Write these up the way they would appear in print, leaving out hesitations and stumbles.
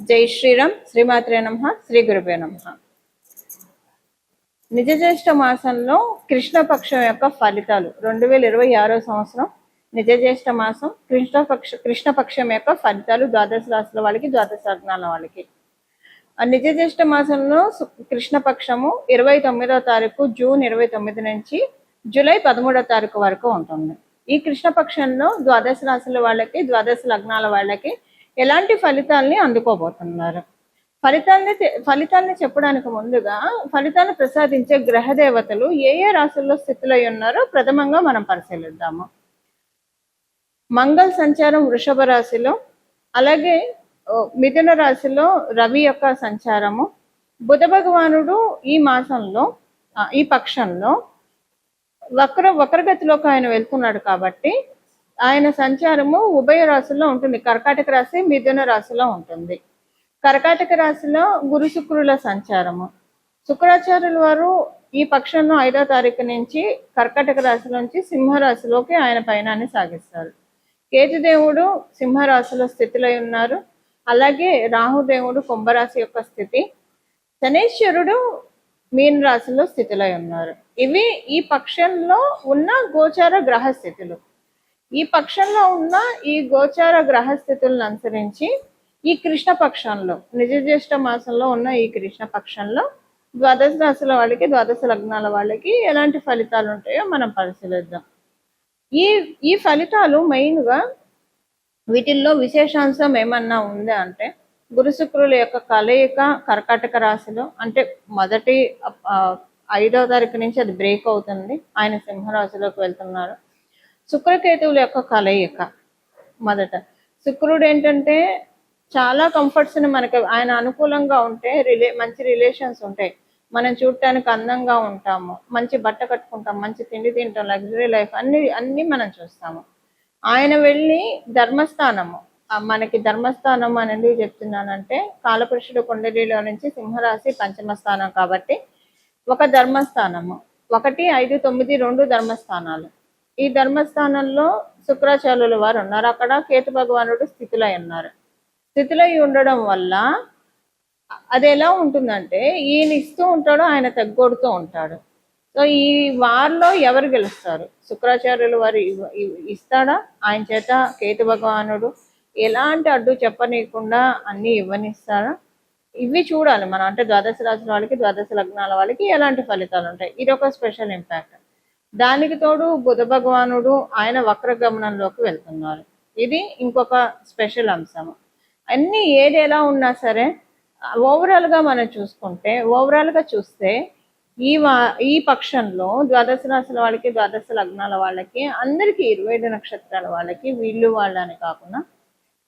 జై శ్రీరామ్. శ్రీమాత్రే నమః. శ్రీ గురుభ్యో నమః. నిజ జ్యేష్ఠ మాసంలో కృష్ణపక్షం యొక్క ఫలితాలు 2026 సంవత్సరం నిజ జ్యేష్ఠ మాసం కృష్ణపక్షం యొక్క ఫలితాలు ద్వాదశ రాశుల వాళ్ళకి, ద్వాదశ లగ్నాల వాళ్ళకి. నిజ జ్యేష్ఠ మాసంలో కృష్ణపక్షము 29వ తారీఖు జూన్ 29 నుంచి జూలై 13వ తారీఖు వరకు ఉంటుంది. ఈ కృష్ణపక్షంలో ద్వాదశ రాశుల వాళ్ళకి, ద్వాదశ లగ్నాల వాళ్ళకి ఎలాంటి ఫలితాలని అందుకోబోతున్నారు? ఫలితాన్ని చెప్పడానికి ముందుగా ఫలితాన్ని ప్రసాదించే గ్రహ దేవతలు ఏ ఏ రాశుల్లో స్థితులై ఉన్నారో ప్రథమంగా మనం పరిశీలిద్దాము. మంగళ సంచారం వృషభ రాశిలో, అలాగే మిథున రాశిలో రవి యొక్క సంచారము, బుధ భగవానుడు ఈ మాసంలో ఈ పక్షంలో వక్రగతిలోకి ఆయన వెళ్తున్నాడు కాబట్టి ఆయన సంచారము ఉభయ రాశుల్లో ఉంటుంది. కర్కాటక రాశి, మిథున రాశిలో ఉంటుంది. కర్కాటక రాశిలో గురు శుక్రుల సంచారము. శుక్రాచార్యుల వారు ఈ పక్షంలో 5వ తారీఖు నుంచి కర్కాటక రాశి నుంచి సింహరాశిలోకి ఆయన పయనాన్ని సాగిస్తారు. కేతుదేవుడు సింహరాశిలో స్థితిలో ఉన్నారు. అలాగే రాహుదేవుడు కుంభరాశి యొక్క స్థితి, శనేశ్వరుడు మీన రాశిలో స్థితిలో ఉన్నారు. ఇవి ఈ పక్షంలో ఉన్న గోచార గ్రహ స్థితులు. ఈ పక్షంలో ఉన్న ఈ గోచార గ్రహ స్థితులను అనుసరించి ఈ కృష్ణపక్షంలో నిజ జ్యేష్ఠ మాసంలో ఉన్న ఈ కృష్ణపక్షంలో ద్వాదశ రాశుల వాళ్ళకి, ద్వాదశ లగ్నాల వాళ్ళకి ఎలాంటి ఫలితాలు ఉంటాయో మనం పరిశీలిద్దాం. ఈ ఫలితాలు మెయిన్గా వీటిల్లో విశేషాంశం ఏమన్నా ఉందా అంటే, గురు శుక్రుల యొక్క కలయిక కర్కాటక రాశిలో, అంటే మొదటి 5వ తారీఖు నుంచి అది బ్రేక్ అవుతుంది, ఆయన సింహరాశిలోకి వెళ్తున్నారు. శుక్రకేతువుల యొక్క కలయిక మొదట. శుక్రుడు ఏంటంటే చాలా కంఫర్ట్స్ని మనకి ఆయన అనుకూలంగా ఉంటే మంచి రిలేషన్స్ ఉంటాయి, మనం చూడటానికి అందంగా ఉంటాము, మంచి బట్ట కట్టుకుంటాం, మంచి తిండి తింటాం, లగ్జరీ లైఫ్ అన్ని మనం చూస్తాము. ఆయన వెళ్ళి ధర్మస్థానము, మనకి ధర్మస్థానం అని ఎందుకు చెప్తున్నానంటే కాలపురుషుడు కుండలిలో నుంచి సింహరాశి పంచమ స్థానం కాబట్టి ఒక ధర్మస్థానము, 1, 5, 9, 2 ధర్మస్థానాలు. ఈ ధర్మస్థానంలో శుక్రాచార్యుల వారు ఉన్నారు. అక్కడ కేతు భగవానుడు స్థితిలో ఉన్నారు. స్థితిలో ఉండడం వల్ల అది ఎలా ఉంటుందంటే ఈయన ఇస్తూ ఉంటాడు, ఆయన తగ్గొడుతూ ఉంటాడు. సో ఈ వారిలో ఎవరు గెలుస్తారు? శుక్రాచార్యుల వారు ఇస్తాడా? ఆయన చేత కేతు భగవానుడు ఎలాంటి అడ్డు చెప్పనీయకుండా అన్ని ఇవ్వనిస్తాడా? ఇవి చూడాలి మనం. అంటే ద్వాదశ రాశుల వాళ్ళకి, ద్వాదశ లగ్నాల వాళ్ళకి ఎలాంటి ఫలితాలు ఉంటాయి, ఇది ఒక స్పెషల్ ఇంపాక్ట్. దానికి తోడు బుధ భగవానుడు ఆయన వక్రగమనంలోకి వెళ్తున్నారు, ఇది ఇంకొక స్పెషల్ అంశము. అన్ని ఏది ఎలా ఉన్నా సరే ఓవరాల్గా మనం చూసుకుంటే, ఓవరాల్గా చూస్తే ఈ పక్షంలో ద్వాదశ రాశుల వాళ్ళకి, ద్వాదశ లగ్నాల వాళ్ళకి, అందరికీ 27 నక్షత్రాల వాళ్ళకి, వీళ్ళు వాళ్ళని కాకుండా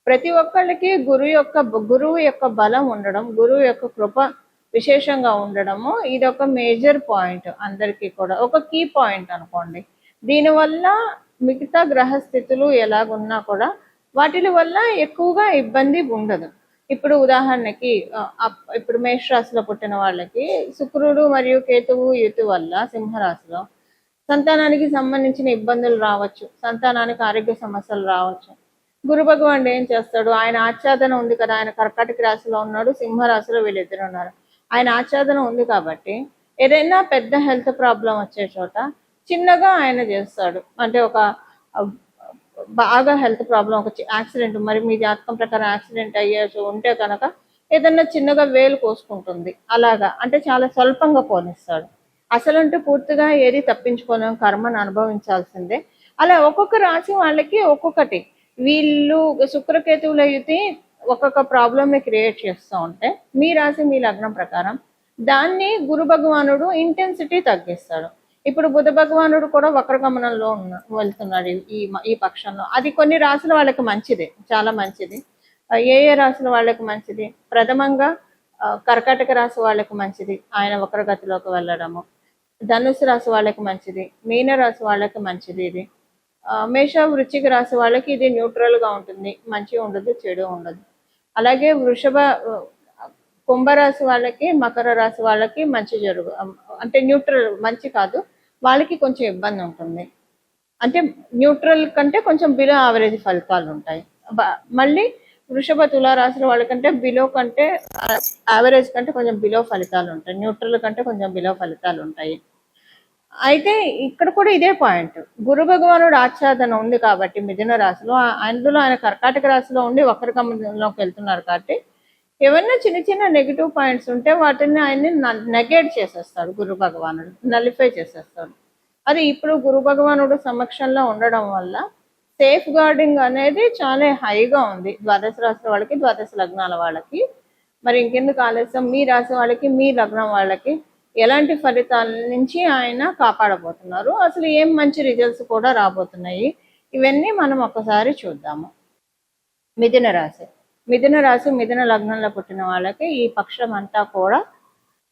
ప్రతి ఒక్కళ్ళకి గురువు యొక్క బలం ఉండడం, గురువు యొక్క కృప విశేషంగా ఉండడము, ఇది ఒక మేజర్ పాయింట్. అందరికీ కూడా ఒక కీ పాయింట్ అనుకోండి. దీనివల్ల మిగతా గ్రహస్థితులు ఎలాగున్నా కూడా వాటి వల్ల ఎక్కువగా ఇబ్బంది ఉండదు. ఇప్పుడు ఉదాహరణకి ఇప్పుడు మేషరాశిలో పుట్టిన వాళ్ళకి శుక్రుడు మరియు కేతువు యుతి వల్ల సింహరాశిలో సంతానానికి సంబంధించిన ఇబ్బందులు రావచ్చు, సంతానానికి ఆరోగ్య సమస్యలు రావచ్చు. గురు భగవానుడు ఏం చేస్తాడు? ఆయన ఆచ్ఛాదన ఉంది కదా, ఆయన కర్కాటక రాశిలో ఉన్నాడు, సింహరాశిలో వీళ్ళిద్దరు ఉన్నారు. ఆయన ఆచ్ఛాదన ఉంది కాబట్టి ఏదైనా పెద్ద హెల్త్ ప్రాబ్లం వచ్చే చోట చిన్నగా ఆయన చేస్తాడు. అంటే ఒక బాగా హెల్త్ ప్రాబ్లం, ఒక యాక్సిడెంట్, మరి మీ జాతకం ప్రకారం యాక్సిడెంట్ అయ్యేసి ఉంటే కనుక ఏదన్నా చిన్నగా వేలు కోసుకుంటుంది, అలాగా అంటే చాలా స్వల్పంగా పోనిస్తాడు. అసలుంటే పూర్తిగా ఏది తప్పించుకోలేం, కర్మను అనుభవించాల్సిందే. అలా ఒక్కొక్క రాశి వాళ్ళకి ఒక్కొక్కటి, వీళ్ళు శుక్రకేతువుల యుతి ఒక్కొక్క ప్రాబ్లమ్ని క్రియేట్ చేస్తూ ఉంటే మీ రాశి మీ లగ్నం ప్రకారం దాన్ని గురు భగవానుడు ఇంటెన్సిటీ తగ్గిస్తాడు. ఇప్పుడు బుధ భగవానుడు కూడా వక్రగమనంలో వెళ్తున్నాడు ఈ పక్షంలో. అది కొన్ని రాశుల వాళ్ళకి మంచిదే, చాలా మంచిది. ఏ రాశుల వాళ్ళకి మంచిది? ప్రథమంగా కర్కాటక రాశి వాళ్ళకి మంచిది, ఆయన వక్రగతిలోకి వెళ్ళడము. ధనుసు రాశి వాళ్ళకి మంచిది, మీన రాశి వాళ్ళకి మంచిది. ఇది మేష వృశ్చిక రాశి వాళ్ళకి ఇది న్యూట్రల్గా ఉంటుంది, మంచి ఉండదు, చెడు ఉండదు. అలాగే కుంభరాశి వాళ్ళకి, మకర రాశి వాళ్ళకి మంచి అంటే న్యూట్రల్, మంచి కాదు, వాళ్ళకి కొంచెం ఇబ్బంది ఉంటుంది. అంటే న్యూట్రల్ కంటే కొంచెం బిలో యావరేజ్ ఫలితాలు ఉంటాయి. మళ్ళీ వృషభ తులారాశుల వాళ్ళకంటే బిలో కంటే యావరేజ్ కంటే కొంచెం బిలో ఫలితాలు ఉంటాయి, న్యూట్రల్ కంటే కొంచెం బిలో ఫలితాలు ఉంటాయి. అయితే ఇక్కడ కూడా ఇదే పాయింట్, గురు భగవానుడు ఆచ్ఛాదన ఉంది కాబట్టి మిథున రాశిలో, అందులో ఆయన కర్కాటక రాశిలో ఉండి వక్ర గమనంలోకి వెళ్తున్నారు కాబట్టి ఏమన్నా చిన్న చిన్న నెగిటివ్ పాయింట్స్ ఉంటే వాటిని ఆయన్ని నెగేట్ చేసేస్తాడు గురు భగవానుడు, నలిఫై చేసేస్తాడు. అది ఇప్పుడు గురు భగవానుడు సమక్షంలో ఉండడం వల్ల సేఫ్ గార్డింగ్ అనేది చాలా హైగా ఉంది ద్వాదశ రాశి వాళ్ళకి, ద్వాదశ లగ్నాల వాళ్ళకి. మరి ఇంకెందుకు ఆలస్యం, మీ రాశి వాళ్ళకి, మీ లగ్నం వాళ్ళకి ఎలాంటి ఫలితాల నుంచి ఆయన కాపాడబోతున్నారు, అసలు ఏం మంచి రిజల్ట్స్ కూడా రాబోతున్నాయి, ఇవన్నీ మనం ఒకసారి చూద్దాము. మిథున రాశి, మిథున రాశి మిథున లగ్నంలో పుట్టిన వాళ్ళకి ఈ పక్షం అంతా కూడా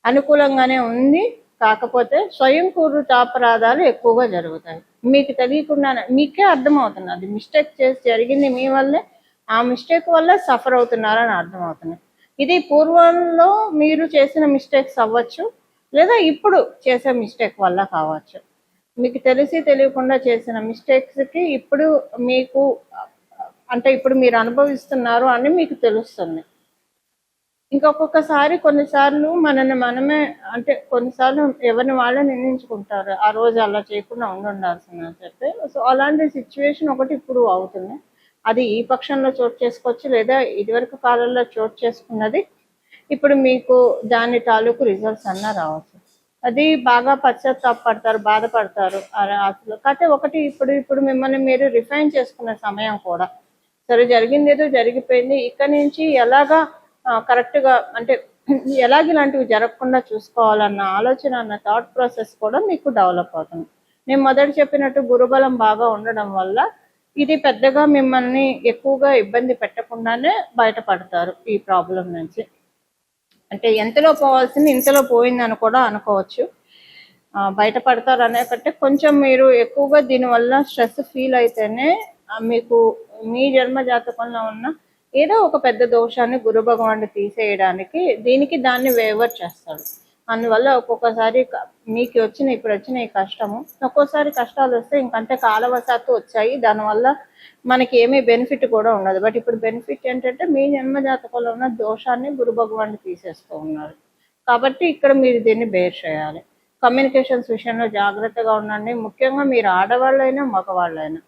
అనుకూలంగానే ఉంది. కాకపోతే స్వయంకృతాపరాధాలు ఎక్కువగా జరుగుతాయి. మీకు తెలియకుండా మీకే అర్థమవుతుంది అది మిస్టేక్ చేసి జరిగింది మీ వల్లే, ఆ మిస్టేక్ వల్ల సఫర్ అవుతున్నారని అర్థమవుతుంది. ఇది పూర్వంలో మీరు చేసిన మిస్టేక్స్ అవ్వచ్చు, లేదా ఇప్పుడు చేసే మిస్టేక్ వల్ల కావచ్చు. మీకు తెలిసి తెలియకుండా చేసిన మిస్టేక్స్కి ఇప్పుడు మీకు అంటే ఇప్పుడు మీరు అనుభవిస్తున్నారు అని మీకు తెలుస్తుంది. ఇంకొకసారి కొన్నిసార్లు మనమే అంటే కొన్నిసార్లు ఎవరిని వాళ్ళే నిర్ణయించుకుంటారు, ఆ రోజు అలా చేయకుండా ఉండాల్సిందని చెప్పి. సో అలాంటి సిచ్యువేషన్ ఒకటి ఇప్పుడు అవుతుంది. అది ఈ పక్షంలో చోటు చేసుకోవచ్చు, లేదా ఇదివరకు కాలంలో చోటు చేసుకున్నది ఇప్పుడు మీకు దాని తాలూకు రిజల్ట్స్ అన్నా రావచ్చు. అది బాగా పశ్చాత్తాపడతారు, బాధపడతారు అసలు. కాకపోతే ఒకటి ఇప్పుడు మిమ్మల్ని మీరు రిఫైన్ చేసుకునే సమయం కూడా, సరే జరిగింది ఏదో జరిగిపోయింది, ఇక్కడ నుంచి ఎలాగా కరెక్ట్గా అంటే ఎలాగ ఇలాంటివి జరగకుండా చూసుకోవాలన్న ఆలోచన, అన్న థాట్ ప్రాసెస్ కూడా మీకు డెవలప్ అవుతుంది. నేను మొదటి చెప్పినట్టు గురుబలం బాగా ఉండడం వల్ల ఇది పెద్దగా మిమ్మల్ని ఎక్కువగా ఇబ్బంది పెట్టకుండానే బయటపడతారు ఈ ప్రాబ్లం నుంచి. అంటే ఎంతలో పోవాల్సింది ఇంతలో పోయిందని కూడా అనుకోవచ్చు. బయటపడతారు అనే కంటే కొంచెం మీరు ఎక్కువగా దీనివల్ల స్ట్రెస్ ఫీల్ అయితేనే మీకు మీ జన్మ జాతకంలో ఉన్న ఏదో ఒక పెద్ద దోషాన్ని గురు భగవానుడు తీసేయడానికి దీనికి దాన్ని వేవర్ చేస్తాడు. అందువల్ల ఒక్కొక్కసారి మీకు ఇప్పుడు వచ్చిన ఈ కష్టము, ఒక్కోసారి కష్టాలు వస్తే ఇంకంటే కాలవశాత్తు వచ్చాయి, దానివల్ల మనకి ఏమీ బెనిఫిట్ కూడా ఉండదు. బట్ ఇప్పుడు బెనిఫిట్ ఏంటంటే మీ జన్మ జాతకంలో ఉన్న దోషాన్ని గురు భగవానుడు తీసేస్తూ ఉన్నారు. కాబట్టి ఇక్కడ మీరు దీన్ని బేర్ చేయాలి. కమ్యూనికేషన్స్ విషయంలో జాగ్రత్తగా ఉండండి. ముఖ్యంగా మీరు ఆడవాళ్ళైనా మగవాళ్ళైనా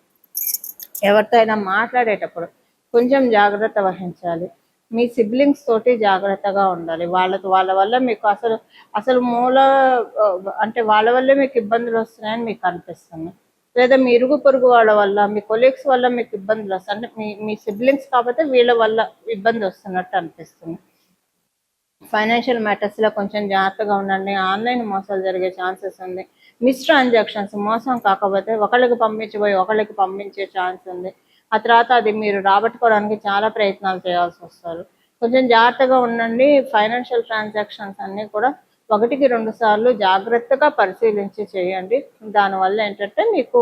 ఎవరితో అయినా మాట్లాడేటప్పుడు కొంచెం జాగ్రత్త వహించాలి. మీ సిబ్లింగ్స్ తోటి జాగ్రత్తగా ఉండాలి. వాళ్ళ వల్ల మీకు అసలు అంటే వాళ్ళ వల్లే మీకు ఇబ్బందులు వస్తున్నాయని మీకు అనిపిస్తుంది, లేదా మీ ఇరుగు పొరుగు వాళ్ళ వల్ల, మీ కొలీగ్స్ వల్ల మీకు ఇబ్బందులు వస్తాయి, అంటే మీ సిబ్లింగ్స్ కాకపోతే వీళ్ళ వల్ల ఇబ్బంది వస్తున్నట్టు అనిపిస్తుంది. ఫైనాన్షియల్ మ్యాటర్స్లో కొంచెం జాగ్రత్తగా ఉండండి. ఆన్లైన్ మోసాలు జరిగే ఛాన్సెస్ ఉంది. మిస్ ట్రాన్సాక్షన్స్, మోసం కాకపోతే ఒకళ్ళకి పంపించబోయి ఒకళ్ళకి పంపించే ఛాన్స్ ఉంది. ఆ తర్వాత అది మీరు రాబట్టుకోవడానికి చాలా ప్రయత్నాలు చేయాల్సి వస్తారు. కొంచెం జాగ్రత్తగా ఉండండి. ఫైనాన్షియల్ ట్రాన్సాక్షన్స్ అన్నీ కూడా 1-2 సార్లు జాగ్రత్తగా పరిశీలించి చేయండి. దానివల్ల ఏంటంటే మీకు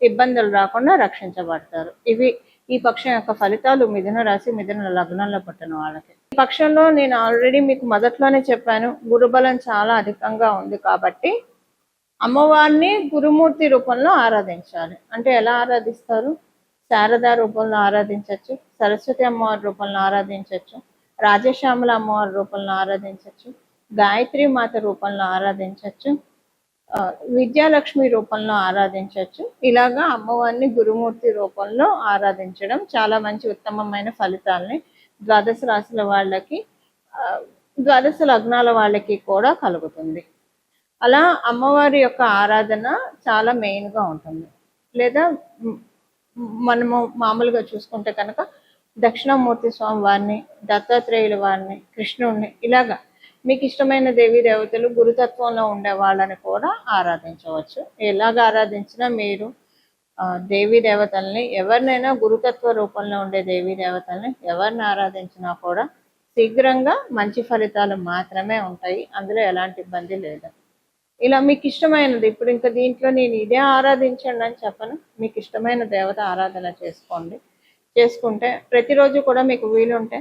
ఇబ్బందులు రాకుండా రక్షించబడతారు. ఇవి ఈ పక్షం యొక్క ఫలితాలు మిథున రాశి మిథున లగ్నంలో పుట్టిన వాళ్ళకి. ఈ పక్షంలో నేను ఆల్రెడీ మీకు మొదట్లోనే చెప్పాను, గురుబలం చాలా అధికంగా ఉంది కాబట్టి అమ్మవారిని గురుమూర్తి రూపంలో ఆరాధించాలి. అంటే ఎలా ఆరాధిస్తారు? శారదా రూపంలో ఆరాధించవచ్చు, సరస్వతి అమ్మవారి రూపంలో ఆరాధించవచ్చు, రాజశ్యామల అమ్మవారి రూపంలో ఆరాధించవచ్చు, గాయత్రి మాత రూపంలో ఆరాధించవచ్చు, విద్యాలక్ష్మి రూపంలో ఆరాధించవచ్చు. ఇలాగా అమ్మవారిని గురుమూర్తి రూపంలో ఆరాధించడం చాలా మంచి ఉత్తమమైన ఫలితాలని ద్వాదశ రాశుల వాళ్ళకి, ద్వాదశ లగ్నాల వాళ్ళకి కూడా కలుగుతుంది. అలా అమ్మవారి యొక్క ఆరాధన చాలా మెయిన్గా ఉంటుంది. లేదా మనము మామూలుగా చూసుకుంటే కనుక దక్షిణామూర్తి స్వామి వారిని, దత్తాత్రేయుల వారిని, కృష్ణుడిని, ఇలాగా మీకు ఇష్టమైన దేవీ దేవతలు గురుతత్వంలో ఉండే వాళ్ళని కూడా ఆరాధించవచ్చు. ఎలాగ ఆరాధించినా మీరు దేవీ దేవతల్ని ఎవరినైనా గురుతత్వ రూపంలో ఉండే దేవీ దేవతల్ని ఎవరిని ఆరాధించినా కూడా శీఘ్రంగా మంచి ఫలితాలు మాత్రమే ఉంటాయి. అందులో ఎలాంటి ఇబ్బంది లేదు. ఇలా మీకు ఇష్టమైనది, ఇప్పుడు ఇంకా దీంట్లో నేను ఇదే ఆరాధించండి అని చెప్పను, మీకు ఇష్టమైన దేవత ఆరాధన చేసుకుంటే ప్రతిరోజు కూడా మీకు వీలుంటే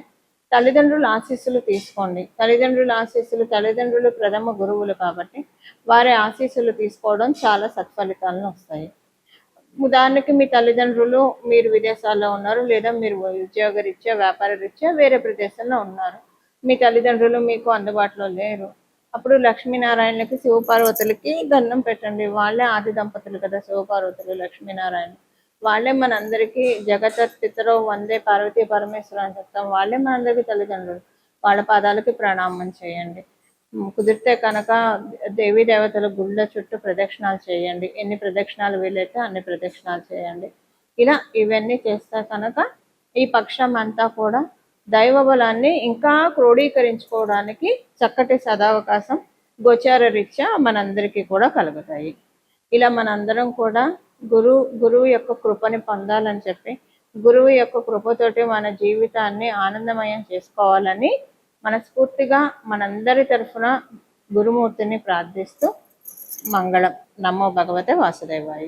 తల్లిదండ్రుల ఆశీస్సులు తీసుకోండి. తల్లిదండ్రులు ప్రథమ గురువులు కాబట్టి వారి ఆశీస్సులు తీసుకోవడం చాలా సత్ఫలితాలను వస్తాయి. ఉదాహరణకి మీ తల్లిదండ్రులు మీరు విదేశాల్లో ఉన్నారు, లేదా మీరు ఉద్యోగరీత్యా వ్యాపార రీత్యా వేరే ప్రదేశంలో ఉన్నారు. మీ తల్లిదండ్రులు మీకు అందుబాటులో లేరు. అప్పుడు లక్ష్మీనారాయణలకి శివపార్వతులకి దండం పెట్టండి. వాళ్ళే ఆది దంపతులు కదా, శివపార్వతులు లక్ష్మీనారాయణ. వాళ్ళే మనందరికీ పితరో వందే పార్వతీ పరమేశ్వరు అని చెప్తాం. వాళ్ళే మనందరికీ తల్లిదండ్రులు. వాళ్ళ పాదాలకి ప్రణామం చేయండి. కుదిరితే కనుక దేవీ దేవతల గుళ్ళ చుట్టూ ప్రదక్షిణాలు చేయండి. ఎన్ని ప్రదక్షిణాలు వీలైతే అన్ని ప్రదక్షిణాలు చేయండి. ఇలా ఇవన్నీ చేస్తే కనుక ఈ పక్షం అంతా కూడా దైవ బలాన్ని ఇంకా క్రోడీకరించుకోవడానికి చక్కటి సదావకాశం గోచార రీత్యా మనందరికీ కూడా కలుగుతాయి. ఇలా మనందరం కూడా గురువు యొక్క కృపని పొందాలని చెప్పి, గురువు యొక్క కృపతోటి మన జీవితాన్ని ఆనందమయం చేసుకోవాలని మనస్ఫూర్తిగా మనందరి తరఫున గురుమూర్తిని ప్రార్థిస్తూ మంగళం. నమో భగవతే వాసుదేవాయ.